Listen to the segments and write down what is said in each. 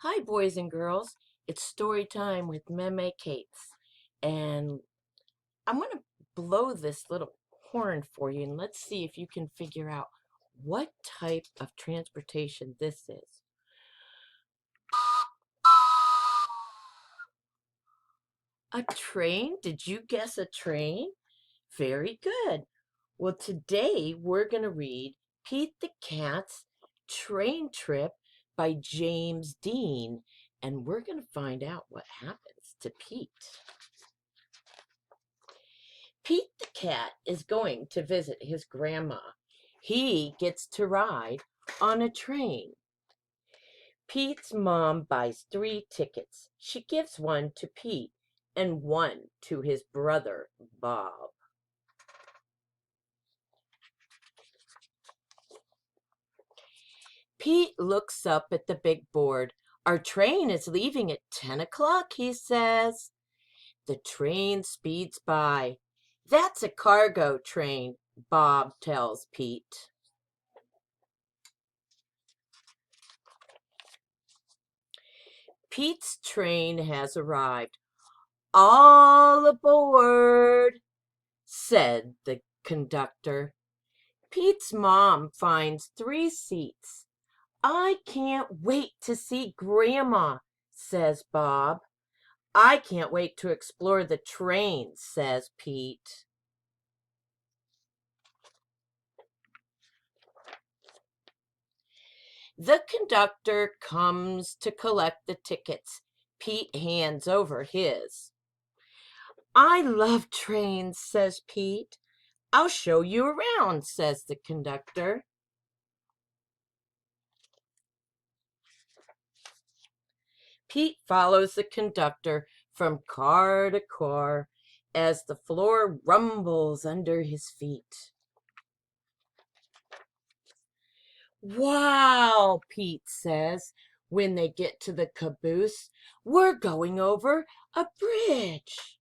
Hi, boys and girls. It's story time with Meme Kates. And I'm going to blow this little horn for you, and let's see if you can figure out what type of transportation this is. A train? Did you guess a train? Very good. Well, today we're going to read Pete the Cat's Train Trip by James Dean, and we're going to find out what happens to Pete. Pete the cat is going to visit his grandma. He gets to ride on a train. Pete's mom buys 3 tickets. She gives one to Pete and one to his brother, Bob. Pete looks up at the big board. Our train is leaving at 10 o'clock, he says. The train speeds by. That's a cargo train, Bob tells Pete. Pete's train has arrived. All aboard, said the conductor. Pete's mom finds 3 seats. I can't wait to see Grandma, says Bob. I can't wait to explore the train, says Pete. The conductor comes to collect the tickets. Pete hands over his. I love trains, says Pete. I'll show you around, says the conductor. Pete follows the conductor from car to car as the floor rumbles under his feet. Wow, Pete says when they get to the caboose. We're going over a bridge.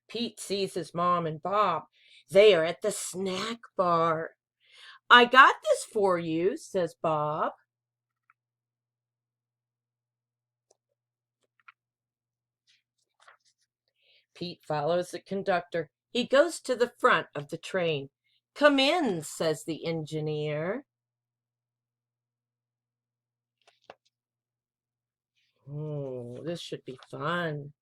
Pete sees his mom and Bob. They are at the snack bar. I got this for you, says Bob. Pete follows the conductor. He goes to the front of the train. Come in, says the engineer. Oh, this should be fun.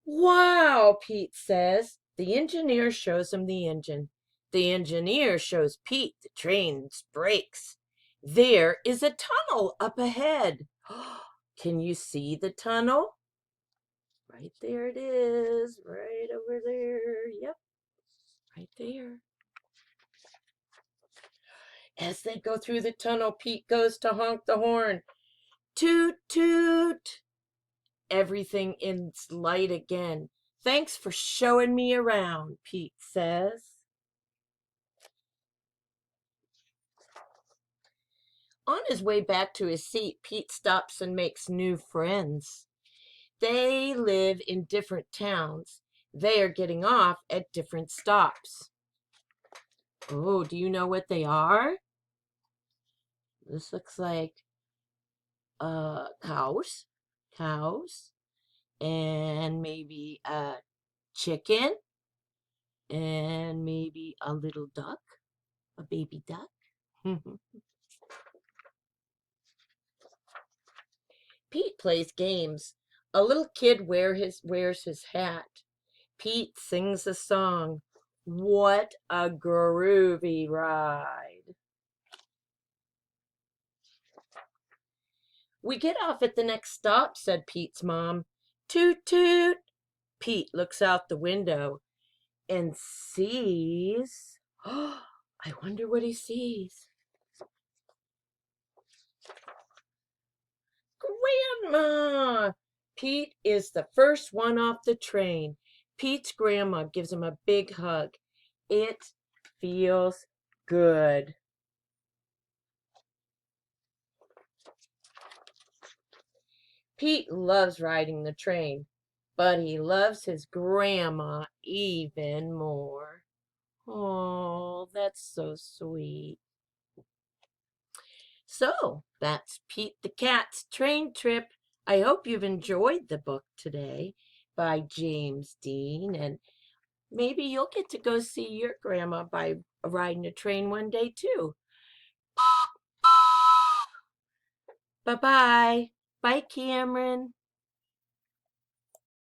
Wow, Pete says. The engineer shows him the engine. The engineer shows Pete the train's brakes. There is a tunnel up ahead. Can you see the tunnel? Right there it is, right over there. Yep, right there. As they go through the tunnel, Pete goes to honk the horn. Toot, toot. Everything is light again. Thanks for showing me around, Pete says. On his way back to his seat, Pete stops and makes new friends. They live in different towns. They are getting off at different stops. Oh, do you know what they are? This looks like cows, cows, and maybe a chicken, and maybe a little duck, a baby duck. Pete plays games. A little kid wears his hat. Pete sings a song. What a groovy ride. We get off at the next stop, said Pete's mom. Toot toot. Pete looks out the window and sees. Oh, I wonder what he sees. Grandma! Pete is the first one off the train. Pete's grandma gives him a big hug. It feels good. Pete loves riding the train, but he loves his grandma even more. Oh, that's so sweet. So, that's Pete the Cat's Train Trip. I hope you've enjoyed the book today by James Dean, and maybe you'll get to go see your grandma by riding a train one day too. Bye-bye. Bye, Cameron.